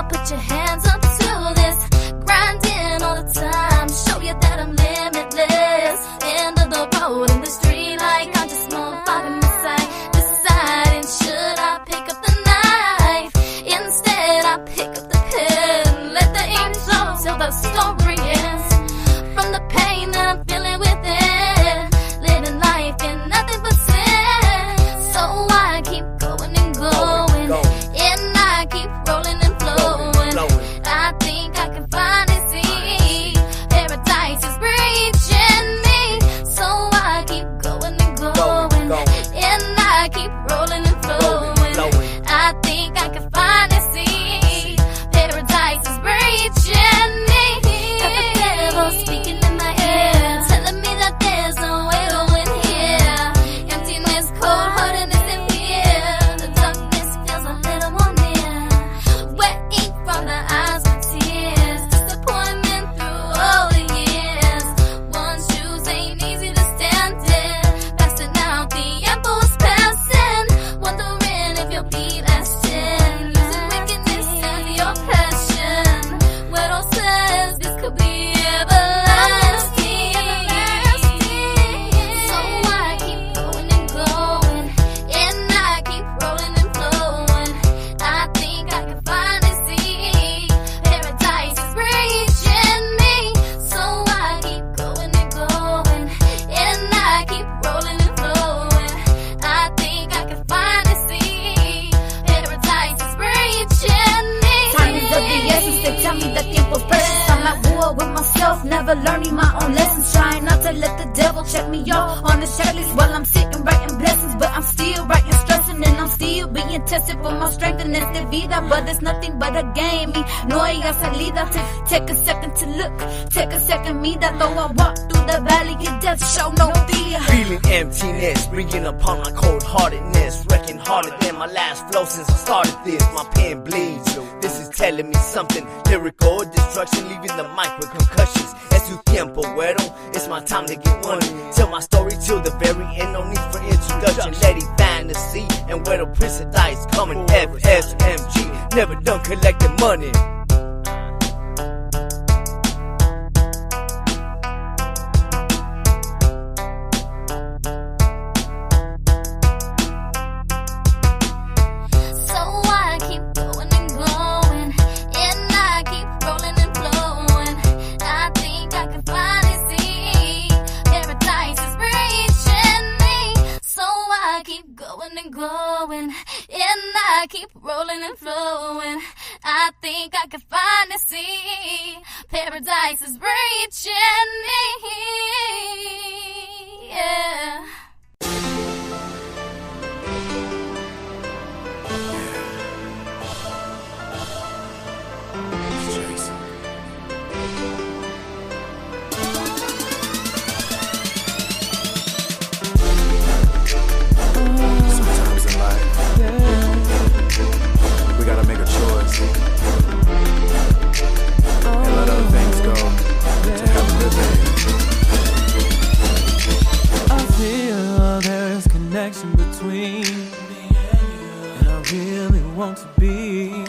Now put your hands up to this. Grinding all the time, show you that I'm limitless. End of the road in the street, like I'm just motherfucking the side. Deciding should I pick up the knife? Instead I pick up the pen. Let the ink flow till the story ends. From the pain that I'm feeling within, living life in nothing but sin. So I keep going and going, and I keep rolling and flowing. I think I can finally see paradise is reaching me. So I keep going and going, and I keep rolling and flowing. I think I can finally see paradise is reaching me. Got the devil speaking in my ear, telling me that there's no way going here. Emptiness, cold heartedness, and fear. The darkness feels a little more near. Wet ink from the eyes with tears. Disappointment through all the years. One's shoes ain't easy to stand in. Passing out, the emperor's passing. Wondering if you'll be lasting. Using wickedness as your passion. Widow says this could be everlasting. So I keep going and going, and I keep rolling and flowing. I think I can finally see paradise is reaching me. So I keep going and going, and I keep rolling and flowing. I think I can finally see paradise is reaching me. Time is of the essence, they tell me that tiempo's precious. I'm at war with myself, never learning my own lessons. Trying not to let the devil check me off on the checklist while I'm sitting writing blessings. But I'm still writing stressing, and I'm still being tested for my strength and it's the vida. But it's nothing but a game, me no hay salida. Take a second to look, take a second me that though I walk through the valley of death, show no fear. Feeling emptiness, bringing upon my cold-heartedness. Wrecking harder than my last flow since I started this. My pen bleeds, this is telling me something. Lyrical destruction, leaving the mic with concussions. Es tu tiempo, güero, it's my time to get money. Tell my story till the very end, no need for introduction. Lady fantasy, and where the prince of dice coming. FSMG, never done collecting money. So I keep going and going, and I keep rolling and flowing. I think I can finally see paradise is reaching me. So I keep going and going, and I keep rolling and flowing. I think I can finally see paradise is reaching me. Yeah. Sometimes in life, we gotta make a choice and let other things go to have a good day. I feel there is connection between me and you, and I really want to be.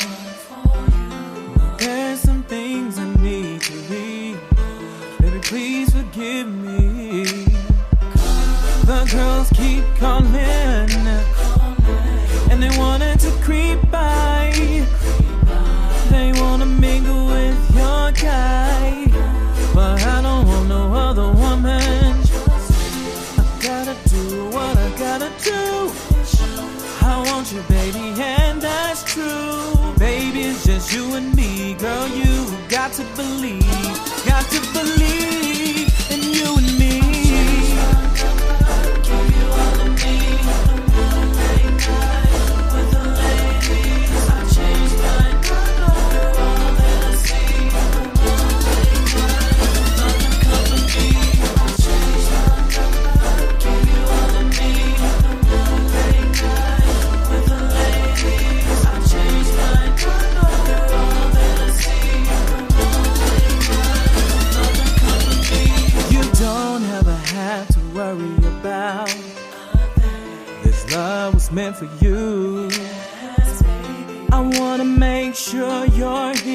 But there's some things I need to read. Baby, please forgive me. The girls keep calling, and they wanted to creep by. They wanna mingle with your guy, but I don't want no other woman. I gotta do what I gotta do. I want you, baby, and that's true. Baby, it's just you and me, girl. You got to believe in you and me. Meant for you. I wanna make sure you're here.